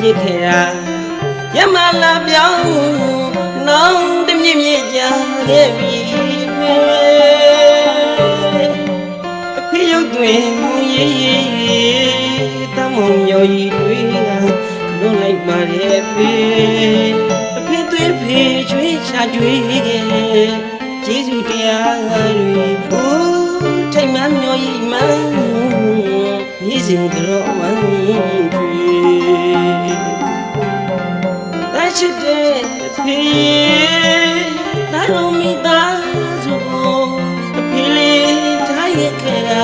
ရခဲ့တာရမလာပြောင်းနောင်တမြင့်မြင့်ကြခဲ့ပြီဖေအဖေရုပ်တွင်မူရေးတမုံရော်ကြီးတွေကခလုံးလိုက်ပါရဲ့ဖေအဖေသွေးဖေချွေးချကြွေးခဲ့ကျေးဇူးတရားတွေအိုးထိတ်မှန်းမျောရီမှန်းညီစဉ်ကြောဝမ်းတွေတိုက်ချစ်တဲ့ဖေနာတော်မိသားစုအဖေလေးထားရခဲ့တာ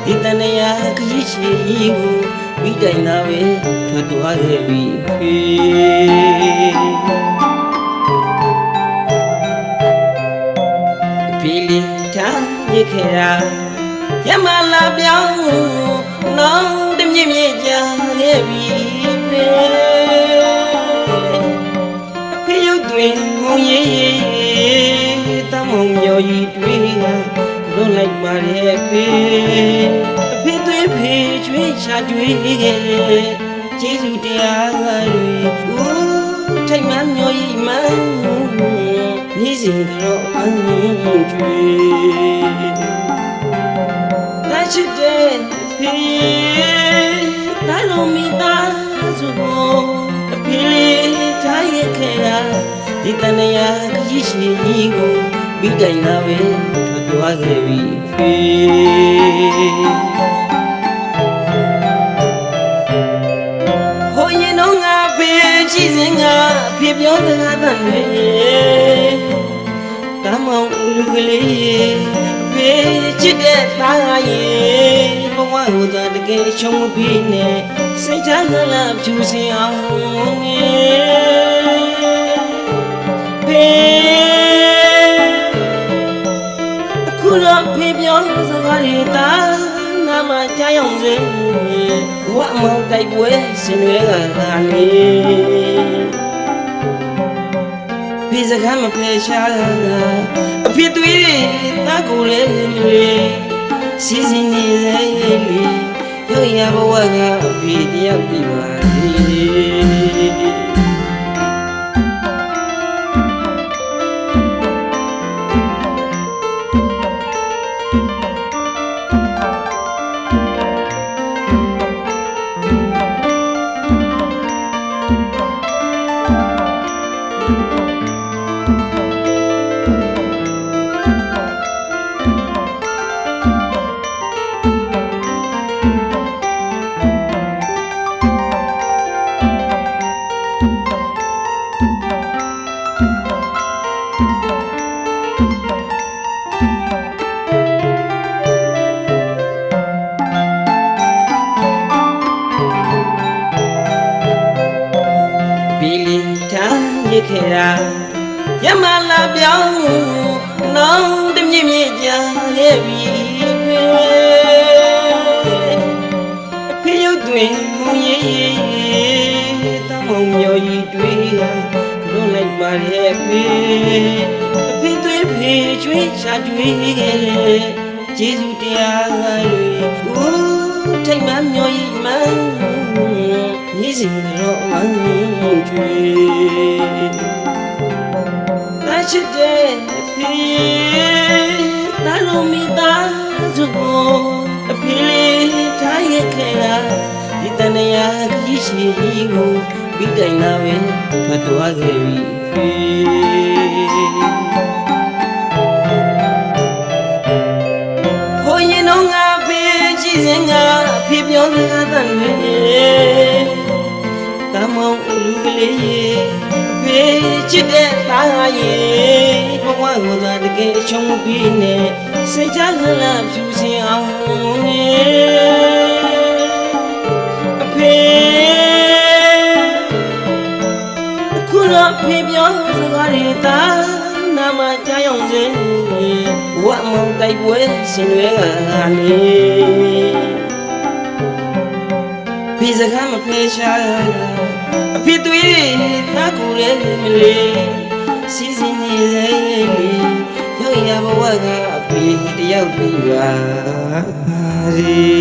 ဒီတန်ရာခရီးရှိကိုပြီးတိုင်လာပဲထွက်သွားခဲ့ပြီဖေဖေလေးထားရခဲ့တာရမလာပြောင်းနောင်တမြင့်မြင့်ကြခဲ့ပြီဖေအဖေရုပ်တွင်မုံရေးတမုံရော်ကြီးတွေကလုံးလိုက်ပါရဲ့ဖေအဖေသွေးဖေချွေးချကြွေးခဲ့ကျေးဇူးတရားတွေအိုးထိတ်မှန်းမျောရီမှန်းညီစဉ်ကြောဝမ်းတွေတိုက်ချစ်တဲ့ဖေနာတော်မိသားစုအဖေလေးထားရခဲ့တာဒီတန်ရာခရီးရှိကိုပြီးတိုင်လာပဲထွက်သွားခဲ့ပြီဖေဟိုရင်တော့ငါဖေရှိစဉ်ကဖေပြောစကားတန်တွေတမောင်လူကလေးဖေချစ်တဲ့သားရဲ့ဘဝကိုသာတကယ်ချုံမပြီးနဲ့စိတ်ချမ်းသာဖြူစင်အောင်ဖေအခုတော့ဖေပြောစကားတွေတာနာမကြားအောင်စေဘဝမောင်တိုက်ပွဲဆင်နွှဲကနေဖေစကားမဖေရှားတာအဖေသွေးတာကိုလည်းစီစဉ်နေစေလေရုပ်ရဘဝကအဖေတယောက်ဒီပါခဲ့တာရမလာပြောင်းနောင်တမြင့်မြင့်ကြခဲ့ပြီဖေအဖေရုပ်တွင်မူရေးတမုံရော်ကြီးတွေကလုံးလိုက်ပါရဲ့ဖေအဖေသွေးဖေချွေးချကြွေးခဲ့ကျေးဇူးတရားတွေအိုးထိတ်မှန်းမျောရီမှန်းညီစဉ်ကြောဝမ်းတွေချစ်တဲ့ဖေနာတော်မိသားစုအဖေလေးထားရခဲ့တာဒီတန်ရာခရီးရှိကိုပြီးတိုင်လာပဲထွက်သွားခဲ့ပြီဖေဟိုရင်တော့ငါဖေရှိစဉ်ကအဖေပြောစကားတန်တွေတမောင်လူကလေးဖေချစ်တဲ့သားရဲ့ဘဝကိုသာတကယ်ချုံမပြီးနဲ့စိတ်ချမ်းသာဖြူစင်အောင်အဖေအခုတော့ဖေပြောစကားတွေတာနာမကြားအောင်စေဘဝမောင်တိုက်ပွဲဆင်နွှဲကနေဖေစကားမဖေရှားအဖေသွေးတာကိုလည်းမလေးစီစဉ်နေစေလေရုပ်ရဘဝကအဖေတယောက်ပြီးပါစေ